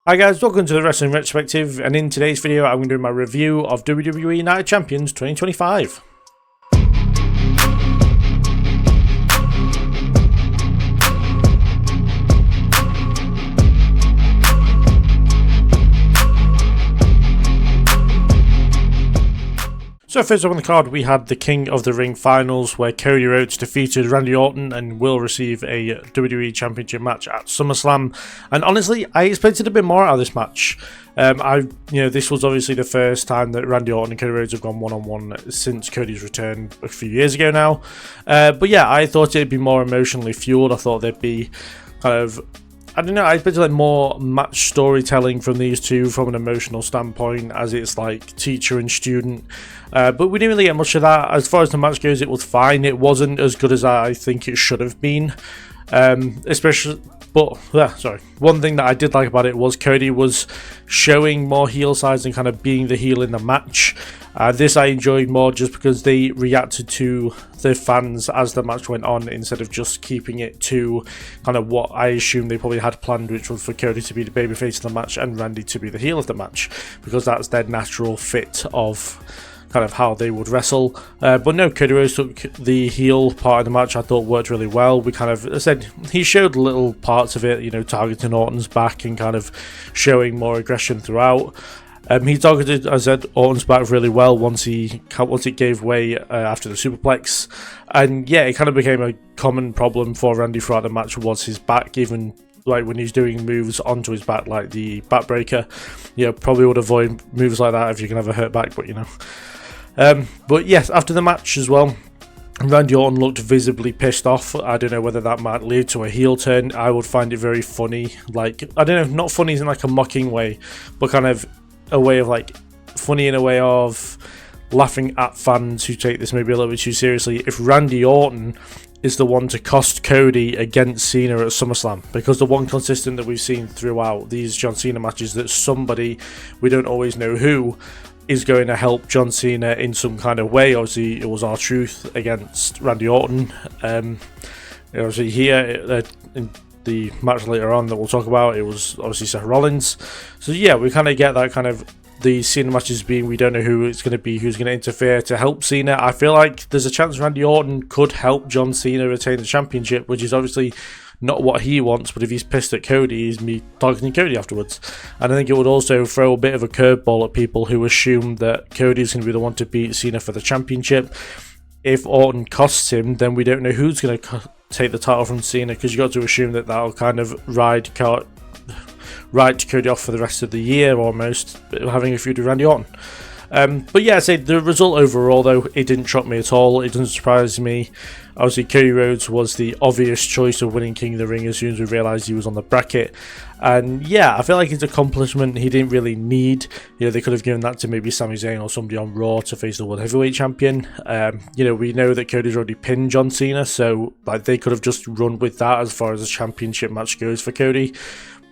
Hi guys, welcome to the Wrestling Retrospective, and in today's video I'm going to do my review of WWE Night of Champions 2025. So first up on the card we had the King of the Ring finals where Cody Rhodes defeated Randy Orton and will receive a WWE Championship match at SummerSlam. And honestly, I expected a bit more out of this match. This was obviously the first time that Randy Orton and Cody Rhodes have gone one-on-one since Cody's return a few years ago now. But yeah, I thought it'd be more emotionally fueled. I thought there'd be kind of, I don't know, I expected like more match storytelling from these two from an emotional standpoint, as it's like teacher and student. But we didn't really get much of that. As far as the match goes, it was fine. It wasn't as good as I think it should have been. One thing that I did like about it was Cody was showing more heel sides and kind of being the heel in the match. This I enjoyed more just because they reacted to the fans as the match went on instead of just keeping it to kind of what I assume they probably had planned, which was for Cody to be the babyface of the match and Randy to be the heel of the match, because that's their natural fit of kind of how they would wrestle. But no, Cody Rhodes took the heel part of the match. I thought worked really well. We kind of, as I said, he showed little parts of it, you know, targeting Orton's back and kind of showing more aggression throughout. He targeted, as I said, Orton's back really well once it gave way after the superplex. And yeah, it kind of became a common problem for Randy throughout the match was his back, even like when he's doing moves onto his back, like the backbreaker. You know, probably would avoid moves like that if you can have a hurt back, but you know. But yes, after the match as well, Randy Orton looked visibly pissed off. I don't know whether that might lead to a heel turn. I would find it very funny. Like, I don't know, not funny in like a mocking way, but kind of a way of like funny in a way of laughing at fans who take this maybe a little bit too seriously. If Randy Orton is the one to cost Cody against Cena at SummerSlam, because the one consistent that we've seen throughout these John Cena matches that somebody, we don't always know who, is going to help John Cena in some kind of way. Obviously, it was R-Truth against Randy Orton. Obviously, here in the match later on that we'll talk about, it was obviously Seth Rollins. So yeah, we kind of get that kind of the Cena matches being we don't know who it's going to be, who's going to interfere to help Cena. I feel like there's a chance Randy Orton could help John Cena retain the championship, which is obviously not what he wants, but if he's pissed at Cody, he's me targeting Cody afterwards. And I think it would also throw a bit of a curveball at people who assume that Cody's going to be the one to beat Cena for the championship. If Orton costs him, then we don't know who's going to take the title from Cena, because you got to assume that that'll kind of ride Cody off for the rest of the year almost, having a feud with Randy Orton. But yeah, I'd say the result overall, though, it didn't shock me at all. It doesn't surprise me. Obviously, Cody Rhodes was the obvious choice of winning King of the Ring as soon as we realised he was on the bracket. And yeah, I feel like it's an accomplishment he didn't really need. You know, they could have given that to maybe Sami Zayn or somebody on Raw to face the World Heavyweight Champion. You know, we know that Cody's already pinned John Cena, so like they could have just run with that as far as the championship match goes for Cody.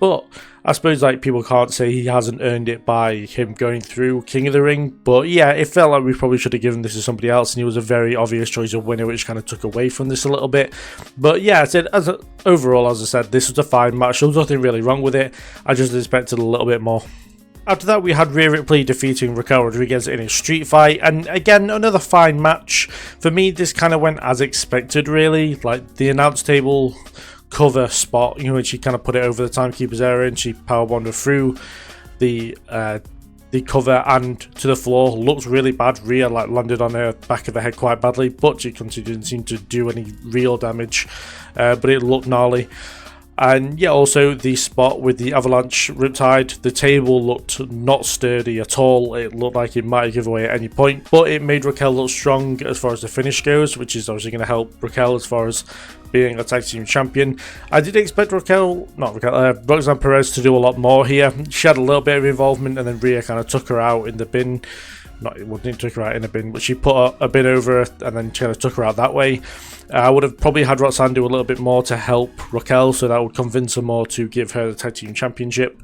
But I suppose like people can't say he hasn't earned it by him going through King of the Ring. But yeah, it felt like we probably should have given this to somebody else, and he was a very obvious choice of winner, which kind of took away from this a little bit. But yeah, I said overall, as I said, this was a fine match. There was nothing really wrong with it. I just expected a little bit more. After that, we had Rhea Ripley defeating Raquel Rodriguez in a street fight, and again, another fine match. For me, this kind of went as expected, really. Like the announce table cover spot, you know, when she kind of put it over the timekeeper's area and she powerbombed her through the cover and to the floor. Looks really bad. Rhea like landed on her back of the head quite badly, but she didn't seem to do any real damage, but it looked gnarly. And yeah, also the spot with the avalanche riptide, the table looked not sturdy at all. It looked like it might give away at any point, but it made Raquel look strong as far as the finish goes, which is obviously going to help Raquel as far as being a tag team champion. I did expect Roxanne Perez to do a lot more here. She had a little bit of involvement, and then Rhea kind of took her out in the bin. Didn't took her out in a bin, but she put a bin over her and then kind of took her out that way. I would have probably had Roxanne do a little bit more to help Raquel, so that would convince her more to give her the tag team championship.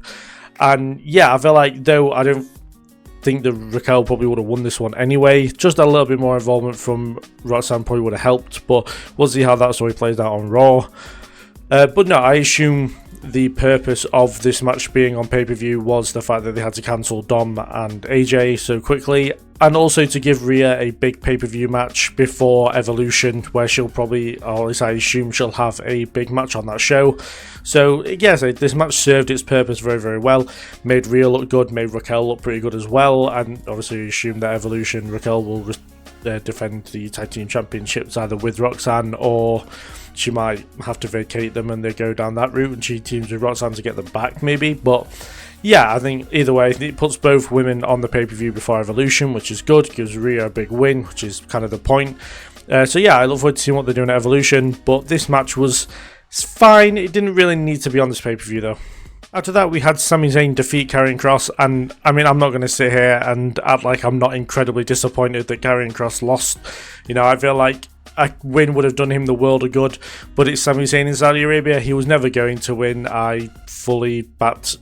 And yeah, I feel like, though I don't think that Raquel probably would have won this one anyway, just a little bit more involvement from Roxanne probably would have helped, but we'll see how that story plays out on Raw. But no, I assume the purpose of this match being on pay-per-view was the fact that they had to cancel Dom and AJ so quickly, and also to give Rhea a big pay-per-view match before Evolution, where she'll probably, or at least I assume she'll have a big match on that show. So yes, this match served its purpose very, very well. Made Rhea look good, made Raquel look pretty good as well, and obviously you assume that Evolution, Raquel will defend the tag team championships either with Roxanne, or she might have to vacate them and they go down that route and she teams with Roxanne to get them back maybe. But yeah, I think either way it puts both women on the pay-per-view before Evolution, which is good. Gives Rhea a big win, which is kind of the point. So yeah, I look forward to seeing what they're doing at Evolution, but this match was fine. It didn't really need to be on this pay-per-view though. After that, we had Sami Zayn defeat Karrion Kross, and I mean, I'm not going to sit here and act like I'm not incredibly disappointed that Karrion Kross lost. You know, I feel like a win would have done him the world of good, but it's Sami Zayn in Saudi Arabia. He was never going to win. I fully backed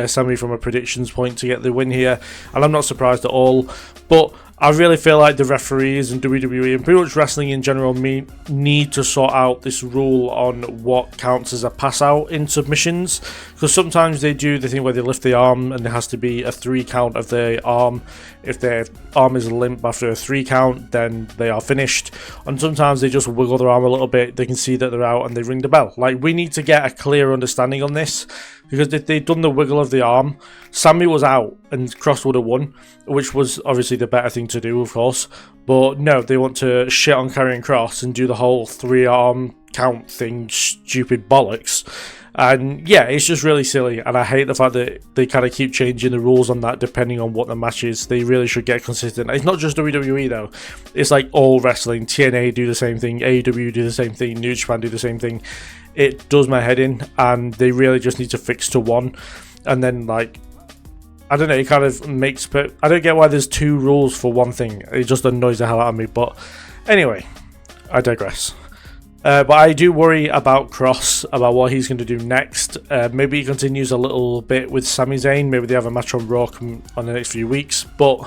Sami from a predictions point to get the win here, and I'm not surprised at all. But I really feel like the referees and WWE and pretty much wrestling in general need to sort out this rule on what counts as a pass out in submissions, because sometimes they do the thing where they lift the arm and there has to be a 3 count of the arm. If their arm is limp after a 3 count, then they are finished, and sometimes they just wiggle their arm a little bit, they can see that they're out and they ring the bell. Like, we need to get a clear understanding on this, because if they'd done the wiggle of the arm, Sami was out and Kross would have won, which was obviously the better thing to do, of course. But no, they want to shit on Karrion Kross and do the whole 3-arm count thing, stupid bollocks. And yeah, it's just really silly, and I hate the fact that they kind of keep changing the rules on that depending on what the match is. They really should get consistent. It's not just WWE though, it's like all wrestling. TNA do the same thing, AEW do the same thing, New Japan do the same thing. It does my head in, and they really just need to fix to one. And then, like, I don't know, it kind of makes... I don't get why there's 2 rules for one thing. It just annoys the hell out of me. But anyway, I digress. But I do worry about Kross, about what he's going to do next. Maybe he continues a little bit with Sami Zayn. Maybe they have a match on Raw on the next few weeks. But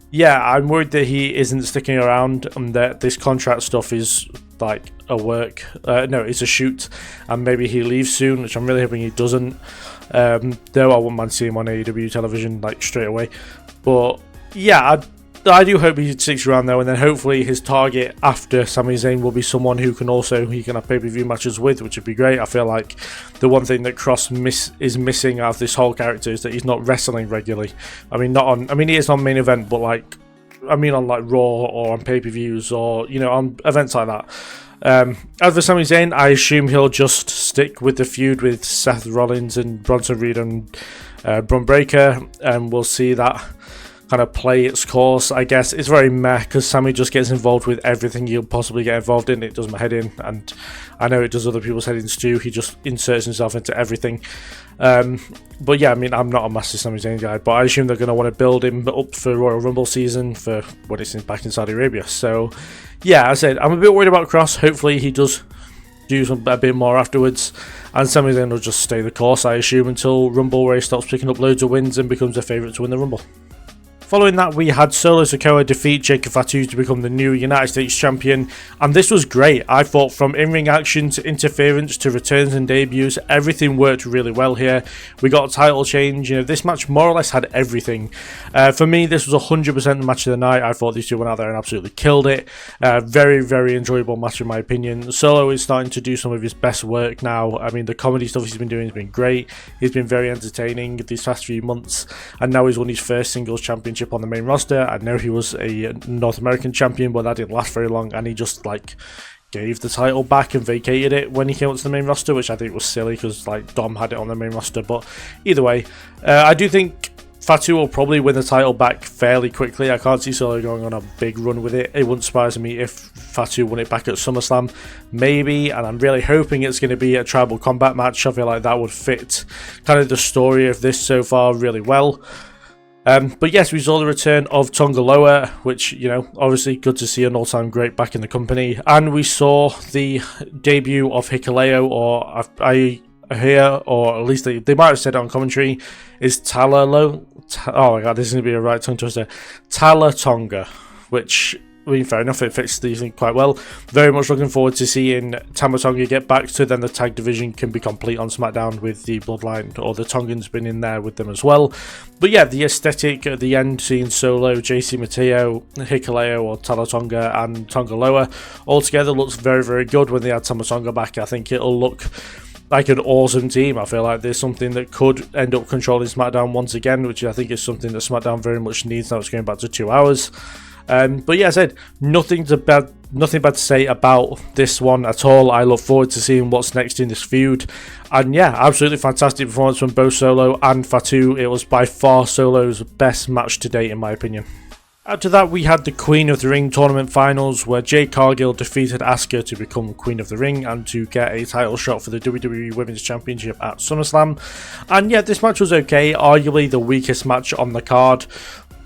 yeah, I'm worried that he isn't sticking around and that this contract stuff is like a work. No, it's a shoot. And maybe he leaves soon, which I'm really hoping he doesn't. Though I wouldn't mind seeing him on AEW television like straight away. But yeah, I do hope he sticks around though, and then hopefully his target after Sami Zayn will be someone who can have pay-per-view matches with, which would be great. I feel like the one thing that Kross is missing out of this whole character is that he's not wrestling regularly. I mean, he is on main event, but like, I mean, on like Raw or on pay-per-views or, you know, on events like that. As for Sami Zayn, I assume he'll just stick with the feud with Seth Rollins and Bronson Reed and Bron Breakker, and we'll see that kind of play its course. I guess it's very meh because Sami just gets involved with everything he'll possibly get involved in. It does my head in, and I know it does other people's headings too. He just inserts himself into everything. But yeah, I mean, I'm not a massive Sami Zayn guy, but I assume they're going to want to build him up for Royal Rumble season for when it's back in Saudi Arabia. So yeah, as I said, I'm a bit worried about Kross. Hopefully he does do a bit more afterwards, and Sami Zayn will just stay the course, I assume, until Rumble, where he stops picking up loads of wins and becomes a favourite to win the Rumble. Following that, we had Solo Sakoa defeat Jacob Fatu to become the new United States Champion, and this was great. I thought from in-ring action to interference to returns and debuts, everything worked really well here. We got a title change. You know, this match more or less had everything. For me, this was 100% the match of the night. I thought these two went out there and absolutely killed it. Very, very enjoyable match in my opinion. Solo is starting to do some of his best work now. I mean, the comedy stuff he's been doing has been great. He's been very entertaining these past few months, and now he's won his first singles championship on the main roster. I know he was a North American champion, but that didn't last very long, and he just like gave the title back and vacated it when he came up to the main roster, which I think was silly because like Dom had it on the main roster. But either way, I do think Fatu will probably win the title back fairly quickly. I can't see Solo going on a big run with it. It wouldn't surprise me if Fatu won it back at SummerSlam, maybe, and I'm really hoping it's going to be a tribal combat match. I feel like that would fit kind of the story of this so far really well. But yes, we saw the return of Tonga Loa, which, you know, obviously good to see an all-time great back in the company. And we saw the debut of Hikuleo, or I hear, or at least they might have said it on commentary, is Talalo. Oh my god, this is going to be a right tongue twister. Tala Tonga, which I mean, fair enough, it fits the thing quite well. Very much looking forward to seeing Tama Tonga get back, so then the tag division can be complete on SmackDown with the Bloodline, or the Tongans been in there with them as well. But yeah, the aesthetic at the end, seeing Solo, JC Mateo, Hikuleo or Tama Tonga and Tonga Loa all together looks very, very good. When they add Tama Tonga back, I think it'll look like an awesome team. I feel like there's something that could end up controlling SmackDown once again, which I think is something that SmackDown very much needs now it's going back to 2 hours. But yeah, I said nothing bad to say about this one at all. I look forward to seeing what's next in this feud, and yeah, absolutely fantastic performance from both Solo and Fatu. It was by far Solo's best match to date in my opinion. After that, we had the Queen of the Ring tournament finals, where Jade Cargill defeated Asuka to become Queen of the Ring and to get a title shot for the WWE Women's Championship at SummerSlam. And yeah, this match was okay, arguably the weakest match on the card,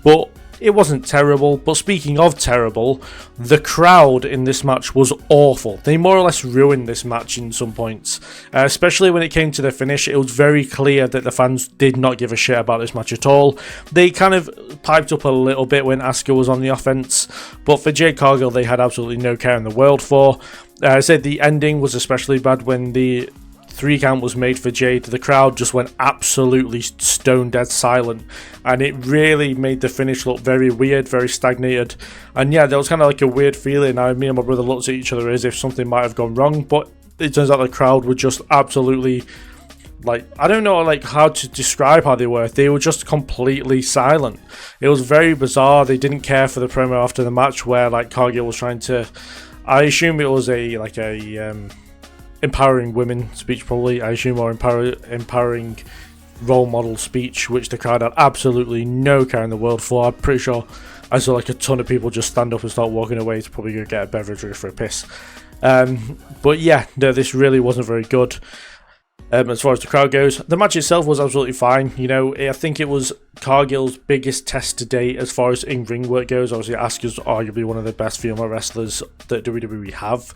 but it wasn't terrible. But speaking of terrible, the crowd in this match was awful. They more or less ruined this match in some points, especially when it came to the finish. It was very clear that the fans did not give a shit about this match at all. They kind of piped up a little bit when Asuka was on the offense, but for Jade Cargill they had absolutely no care in the world for. I said the ending was especially bad when the 3 count was made for Jade. The crowd just went absolutely stone dead silent, and it really made the finish look very weird, very stagnated. And yeah, there was kind of like a weird feeling. Me and my brother looked at each other as if something might have gone wrong, but it turns out the crowd were just absolutely, like, I don't know like how to describe how they were. They were just completely silent. It was very bizarre. They didn't care for the promo after the match where like Cargill was trying to, I assume it was a empowering women speech, probably, I assume, or empowering role model speech, which the crowd had absolutely no care in the world for. I'm pretty sure I saw like a ton of people just stand up and start walking away to probably go get a beverage or for a piss. But yeah, no, this really wasn't very good. As far as the crowd goes, the match itself was absolutely fine. You know, I think it was Cargill's biggest test to date as far as in-ring work goes. Obviously, Asuka's arguably one of the best female wrestlers that WWE have.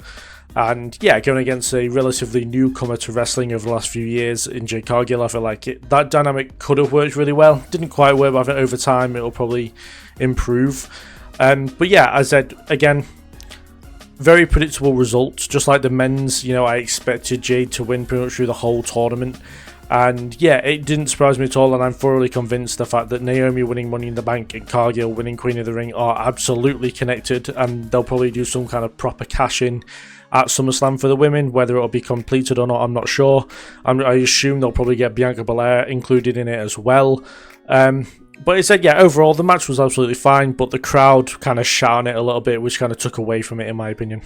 And yeah, going against a relatively newcomer to wrestling over the last few years in Jade Cargill, I feel like that dynamic could have worked really well. Didn't quite work, but I think over time it'll probably improve. But yeah, as I said, again, very predictable results. Just like the men's, you know, I expected Jade to win pretty much through the whole tournament. And yeah, it didn't surprise me at all, and I'm thoroughly convinced the fact that Naomi winning Money in the Bank and Cargill winning Queen of the Ring are absolutely connected, and they'll probably do some kind of proper cash-in at SummerSlam for the women. Whether it'll be completed or not, I'm not sure. I assume they'll probably get Bianca Belair included in it as well. But it said, yeah, overall the match was absolutely fine, but the crowd kind of shat on it a little bit, which kind of took away from it in my opinion.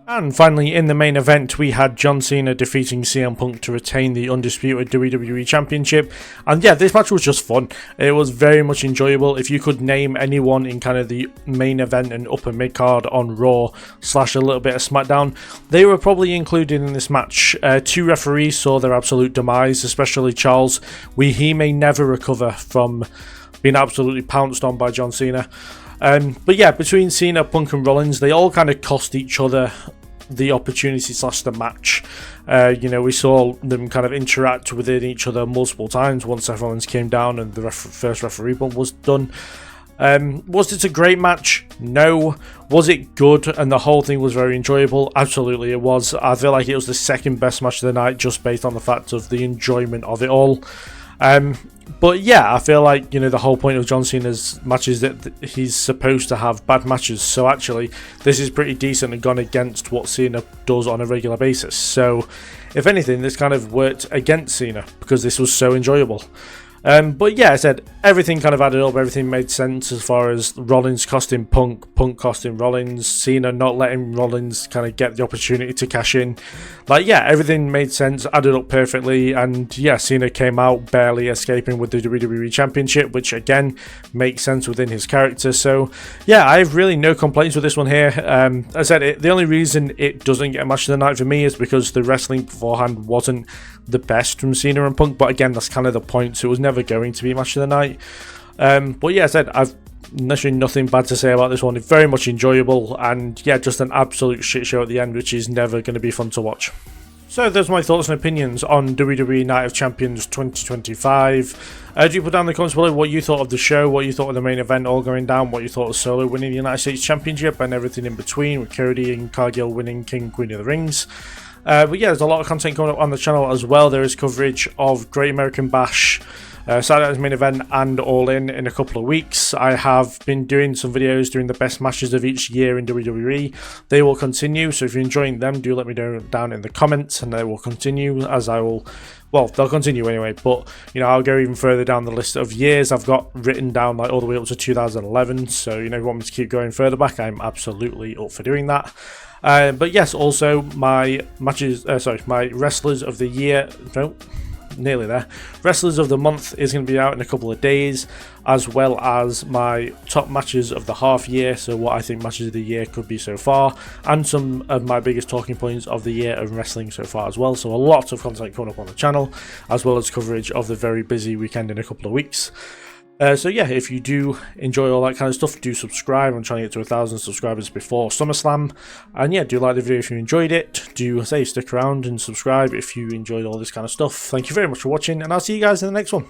And finally, in the main event, we had John Cena defeating CM Punk to retain the undisputed WWE Championship. And yeah, this match was just fun. It was very much enjoyable. If you could name anyone in kind of the main event and upper mid-card on Raw / a little bit of SmackDown, they were probably included in this match. 2 referees saw their absolute demise, especially Charles. He may never recover from being absolutely pounced on by John Cena. But yeah, between Cena, Punk and Rollins, they all kind of cost each other the opportunity / the match. You know, we saw them kind of interact within each other multiple times once Seth Rollins came down and the first referee bump was done. Was it a great match? No. Was it good and the whole thing was very enjoyable? Absolutely it was. I feel like it was the second best match of the night just based on the fact of the enjoyment of it all. But yeah, I feel like, you know, the whole point of John Cena's match is that he's supposed to have bad matches. So actually, this is pretty decent and gone against what Cena does on a regular basis. So if anything, this kind of worked against Cena because this was so enjoyable. But yeah, I said everything kind of added up, everything made sense as far as Rollins costing Punk, Punk costing Rollins, Cena not letting Rollins kind of get the opportunity to cash in. Like, yeah, everything made sense, added up perfectly, and yeah, Cena came out barely escaping with the WWE Championship, which again makes sense within his character. So yeah, I have really no complaints with this one here. As I said, the only reason it doesn't get a match of the night for me is because the wrestling beforehand wasn't the best from Cena and Punk, but again, that's kind of the point, so it was never going to be a match of the night. But yeah, I said I've literally nothing bad to say about this one. It's very much enjoyable, and yeah, just an absolute shit show at the end, which is never going to be fun to watch. So there's my thoughts and opinions on WWE Night of Champions 2025. Do put down in the comments below what you thought of the show, what you thought of the main event all going down, what you thought of Solo winning the United States Championship and everything in between, with Cody and Cargill winning King Queen of the Rings. But yeah, there's a lot of content coming up on the channel as well. There is coverage of Great American Bash, Saturday Night's Main Event and All In a couple of weeks. I have been doing some videos doing the best matches of each year in WWE. They will continue, so if you're enjoying them, do let me know down in the comments, and they will continue, as I will, well, they'll continue anyway, but, you know, I'll go even further down the list of years I've got written down, like all the way up to 2011, so, you know, if you want me to keep going further back, I'm absolutely up for doing that. But yes, also my matches, my Wrestlers of the Year, no, nearly there. Wrestlers of the Month is going to be out in a couple of days, as well as my top matches of the half year, so what I think matches of the year could be so far, and some of my biggest talking points of the year of wrestling so far as well. So a lot of content coming up on the channel, as well as coverage of the very busy weekend in a couple of weeks. So yeah, if you do enjoy all that kind of stuff, do subscribe. I'm trying to get to 1,000 subscribers before SummerSlam. And yeah, do like the video if you enjoyed it. Do stick around and subscribe if you enjoyed all this kind of stuff. Thank you very much for watching, and I'll see you guys in the next one.